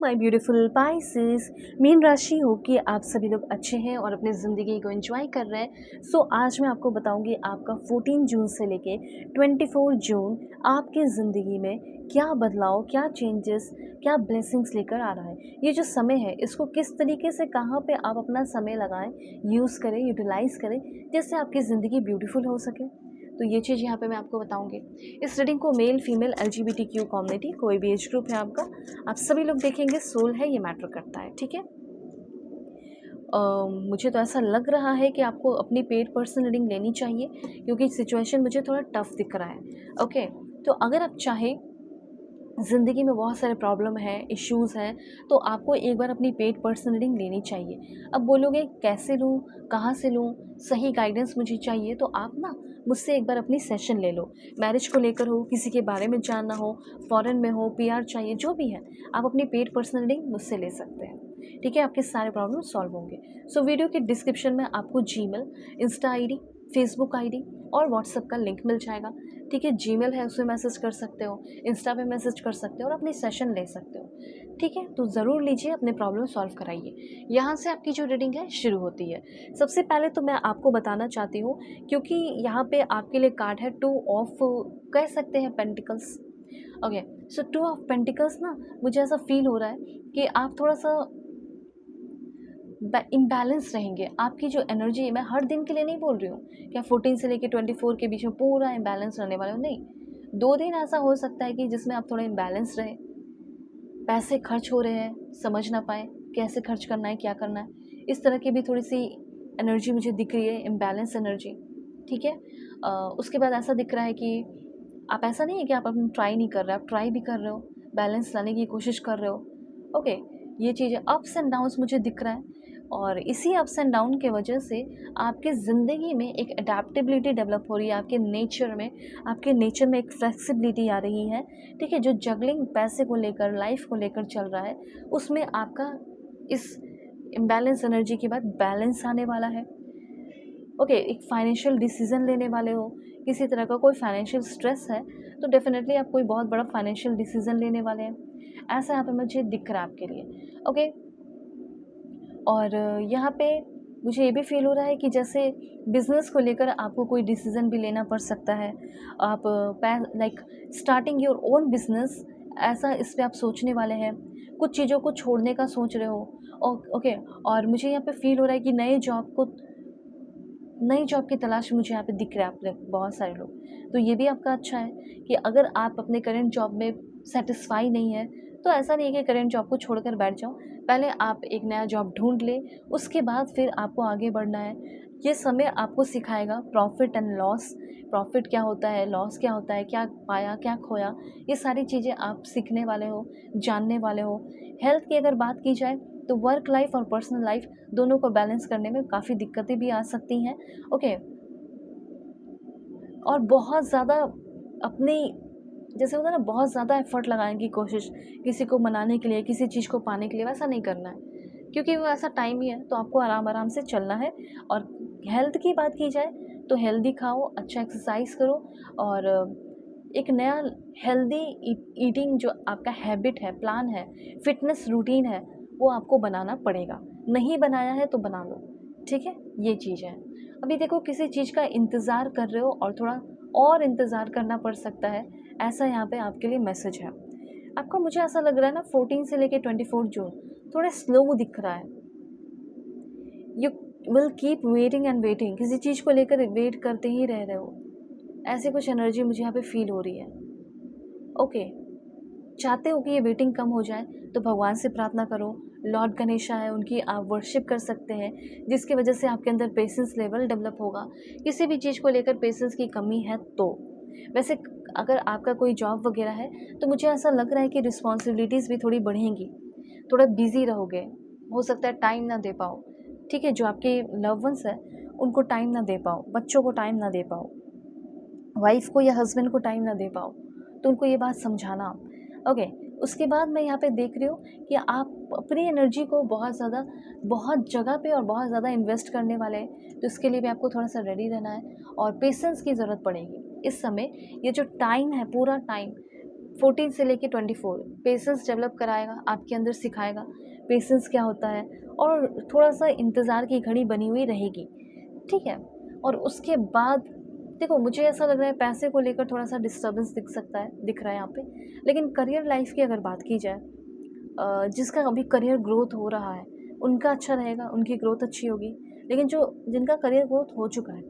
My beautiful Pisces, mean राशि हो कि आप सभी लोग अच्छे हैं और अपनी ज़िंदगी को एंजॉय कर रहे हैं। आज मैं आपको बताऊंगी आपका 14 जून से लेके 24 जून आपकी ज़िंदगी में क्या बदलाव, क्या चेंजेस, क्या ब्लेसिंग्स लेकर आ रहा है। ये जो समय है इसको किस तरीके से, कहाँ पे आप अपना समय लगाएं, यूज़ करें, यूटिलाइज़ करें, जिससे आपकी ज़िंदगी ब्यूटीफुल हो सके। तो ये चीज़ यहाँ पे मैं आपको बताऊंगी। इस रीडिंग को मेल, फीमेल, LGBTQ कम्युनिटी, कोई भी एज ग्रुप है आपका, आप सभी लोग देखेंगे। सोल है, ये मैटर करता है, ठीक है। मुझे तो ऐसा लग रहा है कि आपको अपनी पेड पर्सनल रीडिंग लेनी चाहिए, क्योंकि सिचुएशन मुझे थोड़ा टफ दिख रहा है। ओके, तो अगर आप चाहें, ज़िंदगी में बहुत सारे प्रॉब्लम हैं, इश्यूज़ हैं, तो आपको एक बार अपनी पेड पर्सनल रीडिंग लेनी चाहिए। अब बोलोगे कैसे लूँ, कहाँ से लूँ, सही गाइडेंस मुझे चाहिए, तो आप ना मुझसे एक बार अपनी सेशन ले लो। मैरिज को लेकर हो, किसी के बारे में जानना हो, फॉरेन में हो, PR चाहिए, जो भी है, आप अपनी पेड पर्सनल रीडिंग मुझसे ले सकते हैं, ठीक है। आपके सारे प्रॉब्लम सॉल्व होंगे। वीडियो के डिस्क्रिप्शन में आपको Gmail, Insta ID, Facebook ID और व्हाट्सएप का लिंक मिल जाएगा, ठीक है। जीमेल है, उसमें मैसेज कर सकते हो, इंस्टा पे मैसेज कर सकते हो और अपनी सेशन ले सकते हो, ठीक है। तो ज़रूर लीजिए, अपने प्रॉब्लम सॉल्व कराइए। यहाँ से आपकी जो रीडिंग है शुरू होती है। सबसे पहले तो मैं आपको बताना चाहती हूँ, क्योंकि यहाँ पे आपके लिए कार्ड है 2 ऑफ, कह सकते हैं, पेंटिकल्स। ओके, 2 ऑफ पेंटिकल्स ना, मुझे ऐसा फील हो रहा है कि आप थोड़ा सा इम्बैलेंस रहेंगे। आपकी जो एनर्जी, मैं हर दिन के लिए नहीं बोल रही हूँ कि आप 14 से लेके 24 के बीच में पूरा इम्बैलेंस रहने वाले हो, नहीं। 2 दिन ऐसा हो सकता है कि जिसमें आप थोड़ा इम्बैलेंस रहे, पैसे खर्च हो रहे हैं, समझ ना पाए कैसे खर्च करना है, क्या करना है, इस तरह की भी थोड़ी सी एनर्जी मुझे दिख रही है, इम्बैलेंस एनर्जी, ठीक है। उसके बाद ऐसा दिख रहा है कि आप, ऐसा नहीं है कि आप अपना ट्राई नहीं कर रहे, आप ट्राई भी कर रहे हो, बैलेंस लाने की कोशिश कर रहे हो। ओके, ये चीज़ें अप्स एंड डाउन्स मुझे दिख रहा है, और इसी अप्स एंड डाउन के वजह से आपके ज़िंदगी में एक अडेप्टेबिलिटी डेवलप हो रही है। आपके नेचर में एक फ्लेक्सिबिलिटी आ रही है, ठीक है। जो जगलिंग पैसे को लेकर, लाइफ को लेकर चल रहा है, उसमें आपका इस इम्बैलेंस एनर्जी के बाद बैलेंस आने वाला है। ओके, एक फाइनेंशियल डिसीजन लेने वाले हो, किसी तरह का कोई फाइनेंशियल स्ट्रेस है, तो डेफिनेटली आप कोई बहुत बड़ा फाइनेंशियल डिसीजन लेने वाले हैं, ऐसा यहाँ पे मुझे दिख रहा है आपके लिए। ओके, और यहाँ पे मुझे ये भी फील हो रहा है कि जैसे बिज़नेस को लेकर आपको कोई डिसीज़न भी लेना पड़ सकता है। आप like starting your own business, ऐसा इस पे आप सोचने वाले हैं, कुछ चीज़ों को छोड़ने का सोच रहे हो। ओके, और मुझे यहाँ पे फील हो रहा है कि नई जॉब की तलाश मुझे यहाँ पे दिख रहा है आप लोग, बहुत सारे लोग। तो ये भी आपका अच्छा है कि अगर आप अपने करंट जॉब में सेटिस्फाई नहीं है, तो ऐसा नहीं है कि करंट जॉब को छोड़कर बैठ जाओ। पहले आप एक नया जॉब ढूंढ ले, उसके बाद फिर आपको आगे बढ़ना है। ये समय आपको सिखाएगा प्रॉफिट एंड लॉस, प्रॉफिट क्या होता है, लॉस क्या होता है, क्या पाया, क्या खोया, ये सारी चीज़ें आप सीखने वाले हो, जानने वाले हो। हेल्थ की अगर बात की जाए, तो वर्क लाइफ और पर्सनल लाइफ दोनों को बैलेंस करने में काफ़ी दिक्कतें भी आ सकती हैं। ओके, और बहुत ज़्यादा अपनी, जैसे होता है ना, बहुत ज़्यादा एफर्ट लगाने की कोशिश, किसी को मनाने के लिए, किसी चीज़ को पाने के लिए, वैसा नहीं करना है, क्योंकि वो ऐसा टाइम ही है, तो आपको आराम आराम से चलना है। और हेल्थ की बात की जाए, तो हेल्दी खाओ, अच्छा एक्सरसाइज करो, और एक नया हेल्दी ईटिंग जो आपका हैबिट है, प्लान है, फिटनेस रूटीन है, वो आपको बनाना पड़ेगा। नहीं बनाया है तो बना लो, ठीक है। ये चीज़ है। अभी देखो, किसी चीज़ का इंतज़ार कर रहे हो और थोड़ा और इंतज़ार करना पड़ सकता है, ऐसा यहाँ पे आपके लिए मैसेज है आपका। मुझे ऐसा लग रहा है ना, 14 से लेके 24 जून थोड़ा स्लो दिख रहा है। You will keep waiting and waiting, किसी चीज़ को लेकर वेट करते ही रह रहे हो, ऐसे कुछ एनर्जी मुझे यहाँ पे फील हो रही है। ओके, चाहते हो कि ये वेटिंग कम हो जाए, तो भगवान से प्रार्थना करो। लॉर्ड गणेशा है, उनकी आप वर्शिप कर सकते हैं, जिसकी वजह से आपके अंदर पेशेंस लेवल डेवलप होगा। किसी भी चीज़ को लेकर पेशेंस की कमी है तो, वैसे अगर आपका कोई जॉब वगैरह है, तो मुझे ऐसा लग रहा है कि रिस्पॉन्सिबिलिटीज़ भी थोड़ी बढ़ेंगी, थोड़ा बिजी रहोगे, हो सकता है टाइम ना दे पाओ, ठीक है। जो आपके लव वंस है, उनको टाइम ना दे पाओ, बच्चों को टाइम ना दे पाओ, वाइफ को या हस्बैंड को टाइम ना दे पाओ, तो उनको ये बात समझाना। ओके, उसके बाद मैं यहाँ पे देख रही हूँ कि आप अपनी एनर्जी को बहुत जगह पे और बहुत ज़्यादा इन्वेस्ट करने वाले हैं, तो इसके लिए भी आपको थोड़ा सा रेडी रहना है, और पेशेंस की ज़रूरत पड़ेगी इस समय। ये जो टाइम है, पूरा टाइम 14 से लेके 24 पेशेंस डेवलप कराएगा, आपके अंदर सिखाएगा पेशेंस क्या होता है, और थोड़ा-सा इंतज़ार की घड़ी बनी हुई रहेगी, ठीक है? और उसके बाद देखो, मुझे ऐसा लग रहा है पैसे को लेकर थोड़ा-सा डिस्टर्बेंस दिख रहा है यहाँ पे। लेकिन करियर लाइफ़ की अगर बात की जाए, जिसका अभी करियर ग्रोथ हो रहा है, उनका अच्छा रहेगा, उनकी ग्रोथ अच्छी होगी। लेकिन जिनका करियर ग्रोथ हो चुका है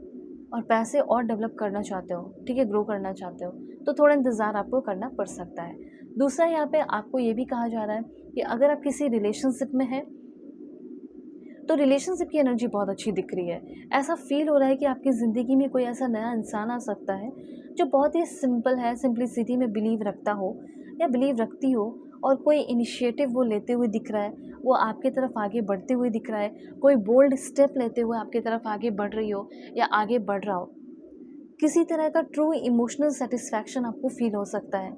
और पैसे और डेवलप करना चाहते हो, ठीक है, ग्रो करना चाहते हो, तो थोड़ा इंतज़ार आपको करना पड़ सकता है। दूसरा, यहाँ पे आपको ये भी कहा जा रहा है कि अगर आप किसी रिलेशनशिप में हैं, तो रिलेशनशिप की एनर्जी बहुत अच्छी दिख रही है। ऐसा फ़ील हो रहा है कि आपकी ज़िंदगी में कोई ऐसा नया इंसान आ सकता है, जो बहुत ही सिंपल है, सिंप्लिसिटी में बिलीव रखता हो या बिलीव रखती हो, और कोई इनिशिएटिव वो लेते हुए दिख रहा है, वो आपकी तरफ आगे बढ़ते हुए दिख रहा है, कोई बोल्ड स्टेप लेते हुए आपकी तरफ आगे बढ़ रही हो या आगे बढ़ रहा हो। किसी तरह का ट्रू इमोशनल सेटिस्फैक्शन आपको फ़ील हो सकता है।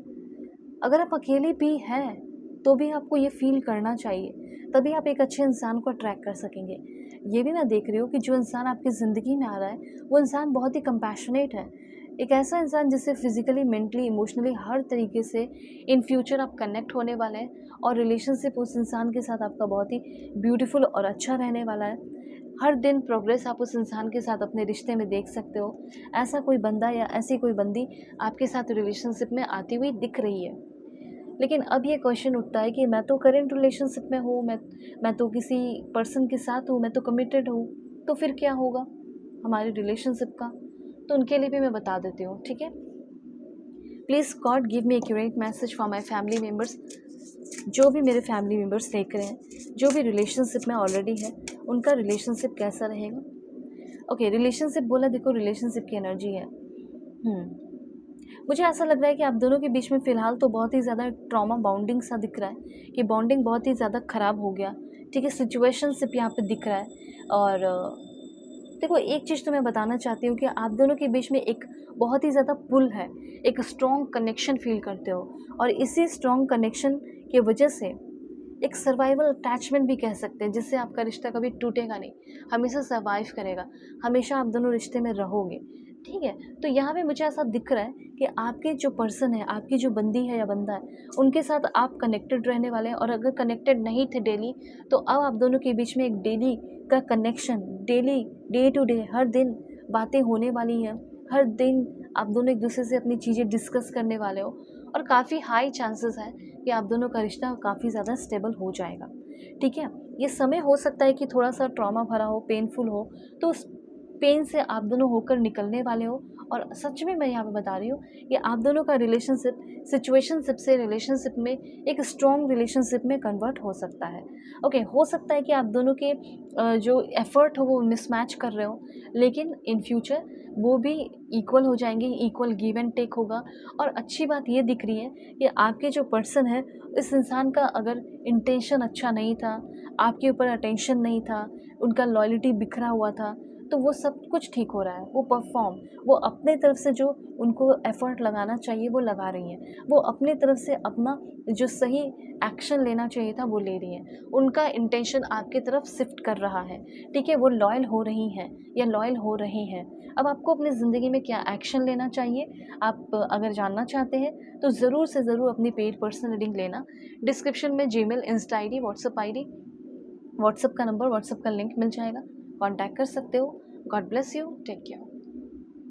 अगर आप अकेले भी हैं, तो भी आपको ये फ़ील करना चाहिए, तभी आप एक अच्छे इंसान को अट्रैक्ट कर सकेंगे। ये भी मैं देख रही हूँ कि जो इंसान आपकी ज़िंदगी में आ रहा है, वो इंसान बहुत ही कंपैशनेट है। एक ऐसा इंसान जिससे फिज़िकली, मेंटली, इमोशनली हर तरीके से इन फ्यूचर आप कनेक्ट होने वाले हैं, और रिलेशनशिप उस इंसान के साथ आपका बहुत ही ब्यूटीफुल और अच्छा रहने वाला है। हर दिन प्रोग्रेस आप उस इंसान के साथ अपने रिश्ते में देख सकते हो। ऐसा कोई बंदा या ऐसी कोई बंदी आपके साथ रिलेशनशिप में आती हुई दिख रही है। लेकिन अब ये क्वेश्चन उठता है कि मैं तो करंट रिलेशनशिप में हूँ, मैं तो किसी पर्सन के साथ हूँ, मैं तो कमिटेड हूँ, तो फिर क्या होगा हमारे रिलेशनशिप का? तो उनके लिए भी मैं बता देती हूँ, ठीक है? Please God give me accurate message for my family members. जो भी मेरे फैमिली मेम्बर्स देख रहे हैं, जो भी रिलेशनशिप में ऑलरेडी है, उनका रिलेशनशिप कैसा रहेगा? ओके, रिलेशनशिप बोला, देखो रिलेशनशिप की एनर्जी है। मुझे ऐसा लग रहा है कि आप दोनों के बीच में फ़िलहाल तो बहुत ही ज़्यादा ट्रॉमा बॉन्डिंग सा दिख रहा है, कि बॉन्डिंग बहुत ही ज़्यादा ख़राब हो गया, ठीक है? सिचुएशनशिप यहाँ पे दिख रहा है। और देखो, एक चीज़ तो मैं बताना चाहती हूँ कि आप दोनों के बीच में एक बहुत ही ज़्यादा पुल है, एक स्ट्रॉन्ग कनेक्शन फ़ील करते हो, और इसी स्ट्रॉन्ग कनेक्शन की वजह से एक सर्वाइवल अटैचमेंट भी कह सकते हैं, जिससे आपका रिश्ता कभी टूटेगा नहीं, हमेशा सर्वाइव करेगा, हमेशा आप दोनों रिश्ते में रहोगे, ठीक है? तो यहाँ पे मुझे ऐसा दिख रहा है कि आपके जो पर्सन है, आपकी जो बंदी है या बंदा है, उनके साथ आप कनेक्टेड रहने वाले हैं। और अगर कनेक्टेड नहीं थे डेली, तो अब आप दोनों के बीच में एक डेली का connection, daily, day to day, हर दिन बातें होने वाली हैं। हर दिन आप दोनों एक दूसरे से अपनी चीज़ें डिस्कस करने वाले हो, और काफ़ी हाई चांसेस है कि आप दोनों का रिश्ता काफ़ी ज़्यादा स्टेबल हो जाएगा, ठीक है? ये समय हो सकता है कि थोड़ा-सा ट्रॉमा भरा हो, पेनफुल हो, तो उस पेन से आप दोनों होकर निकलने वाले हो। और सच में मैं यहाँ पे बता रही हूँ कि आप दोनों का रिलेशनशिप सिचुएशनशिप से रिलेशनशिप में एक स्ट्रॉन्ग रिलेशनशिप में कन्वर्ट हो सकता है। ओके, हो सकता है कि आप दोनों के जो एफ़र्ट हो वो मिसमैच कर रहे हो, लेकिन इन फ्यूचर वो भी इक्वल हो जाएँगे, इक्वल गिव एंड टेक होगा। और अच्छी बात ये दिख रही है कि आपके जो पर्सन है, इस इंसान का अगर इंटेंशन अच्छा नहीं था, आपके ऊपर अटेंशन नहीं था, उनका लॉयल्टी बिखरा हुआ था, तो वो सब कुछ ठीक हो रहा है। वो अपने तरफ से जो उनको एफ़र्ट लगाना चाहिए वो लगा रही हैं। वो अपने तरफ से अपना जो सही एक्शन लेना चाहिए था वो ले रही हैं। उनका इंटेंशन आपकी तरफ शिफ्ट कर रहा है, ठीक है? वो लॉयल हो रही हैं या लॉयल हो रहे हैं। अब आपको अपनी ज़िंदगी में क्या एक्शन लेना चाहिए, आप अगर जानना चाहते हैं, तो ज़रूर से ज़रूर अपनी पेड पर्सनल रीडिंग लेना। डिस्क्रिप्शन में Gmail, Insta ID, WhatsApp ID, WhatsApp का नंबर, व्हाट्सएप का लिंक मिल जाएगा, कॉन्टैक्ट कर सकते हो। God bless you, take care.